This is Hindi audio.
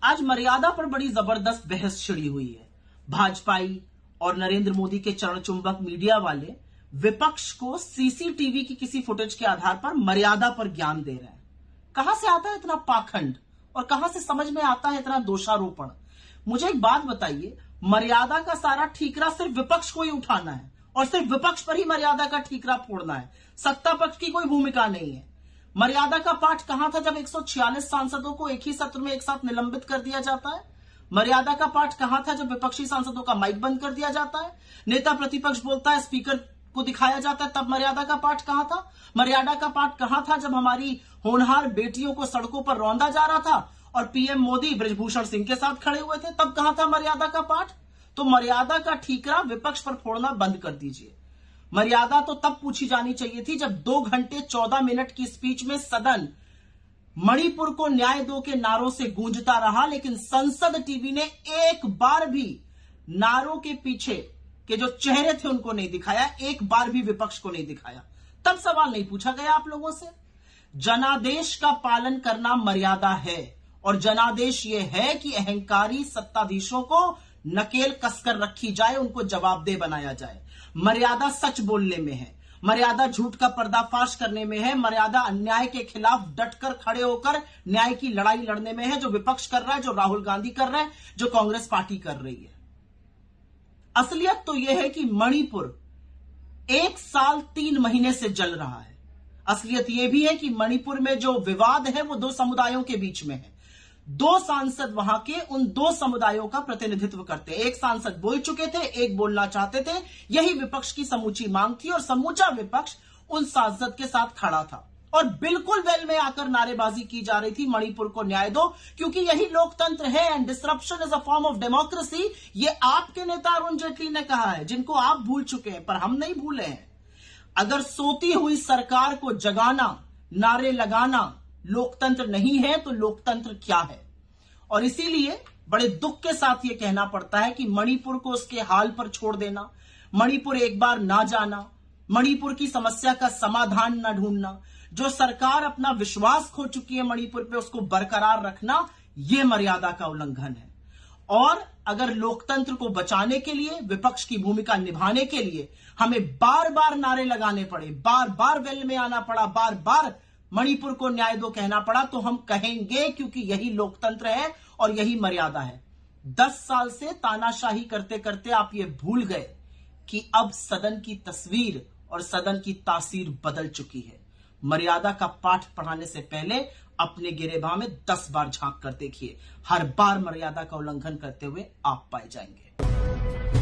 आज मर्यादा पर बड़ी जबरदस्त बहस छिड़ी हुई है। भाजपाई और नरेंद्र मोदी के चरणचुंबक मीडिया वाले विपक्ष को सीसीटीवी की किसी फुटेज के आधार पर मर्यादा पर ज्ञान दे रहे हैं। कहां से आता है इतना पाखंड और कहां से समझ में आता है इतना दोषारोपण? मुझे एक बात बताइए, मर्यादा का सारा ठीकरा सिर्फ विपक्ष को ही उठाना है और सिर्फ विपक्ष पर ही मर्यादा का ठीकरा फोड़ना है, सत्ता पक्ष की कोई भूमिका नहीं है। मर्यादा का पाठ कहां था जब 146 सांसदों को एक ही सत्र में एक साथ निलंबित कर दिया जाता है? मर्यादा का पाठ कहां था जब विपक्षी सांसदों का माइक बंद कर दिया जाता है, नेता प्रतिपक्ष बोलता है, स्पीकर को दिखाया जाता है, तब मर्यादा का पाठ कहां था? मर्यादा का पाठ कहां था जब हमारी होनहार बेटियों को सड़कों पर रौंदा जा रहा था और पीएम मोदी बृजभूषण सिंह के साथ खड़े हुए थे, तब कहां था मर्यादा का पाठ? तो मर्यादा का ठीकरा विपक्ष पर फोड़ना बंद कर दीजिए। मर्यादा तो तब पूछी जानी चाहिए थी जब 2 घंटे 14 मिनट की स्पीच में सदन मणिपुर को न्याय दो के नारों से गूंजता रहा, लेकिन संसद टीवी ने एक बार भी नारों के पीछे के जो चेहरे थे उनको नहीं दिखाया, एक बार भी विपक्ष को नहीं दिखाया। तब सवाल नहीं पूछा गया आप लोगों से। जनादेश का पालन करना मर्यादा है और जनादेश यह है कि अहंकारी सत्ताधीशों को नकेल कसकर रखी जाए, उनको जवाबदेह बनाया जाए। मर्यादा सच बोलने में है, मर्यादा झूठ का पर्दाफाश करने में है, मर्यादा अन्याय के खिलाफ डटकर खड़े होकर न्याय की लड़ाई लड़ने में है, जो विपक्ष कर रहा है, जो राहुल गांधी कर रहा है, जो कांग्रेस पार्टी कर रही है। असलियत तो यह है कि मणिपुर 1 साल 3 महीने से जल रहा है। असलियत यह भी है कि मणिपुर में जो विवाद है वो 2 समुदायों के बीच में है। 2 सांसद वहां के उन 2 समुदायों का प्रतिनिधित्व करते हैं। एक सांसद बोल चुके थे, एक बोलना चाहते थे। यही विपक्ष की समूची मांग थी और समूचा विपक्ष उन सांसद के साथ खड़ा था और बिल्कुल वेल में आकर नारेबाजी की जा रही थी, मणिपुर को न्याय दो, क्योंकि यही लोकतंत्र है and disruption is a form of democracy. ये आपके नेता अरुण जेटली ने कहा है, जिनको आप भूल चुके हैं, पर हम नहीं भूले हैं। अगर सोती हुई सरकार को जगाना, नारे लगाना लोकतंत्र नहीं है तो लोकतंत्र क्या है? और इसीलिए बड़े दुख के साथ यह कहना पड़ता है कि मणिपुर को उसके हाल पर छोड़ देना, मणिपुर एक बार ना जाना, मणिपुर की समस्या का समाधान ना ढूंढना, जो सरकार अपना विश्वास खो चुकी है मणिपुर पे उसको बरकरार रखना, यह मर्यादा का उल्लंघन है। और अगर लोकतंत्र को बचाने के लिए, विपक्ष की भूमिका निभाने के लिए हमें बार बार नारे लगाने पड़े, बार बार वेल में आना पड़ा, बार बार मणिपुर को न्याय दो कहना पड़ा, तो हम कहेंगे, क्योंकि यही लोकतंत्र है और यही मर्यादा है। 10 साल से तानाशाही करते करते आप ये भूल गए कि अब सदन की तस्वीर और सदन की तासीर बदल चुकी है। मर्यादा का पाठ पढ़ाने से पहले अपने गिरेबां में 10 बार झांक कर देखिए। हर बार मर्यादा का उल्लंघन करते हुए आप पाए जाएंगे।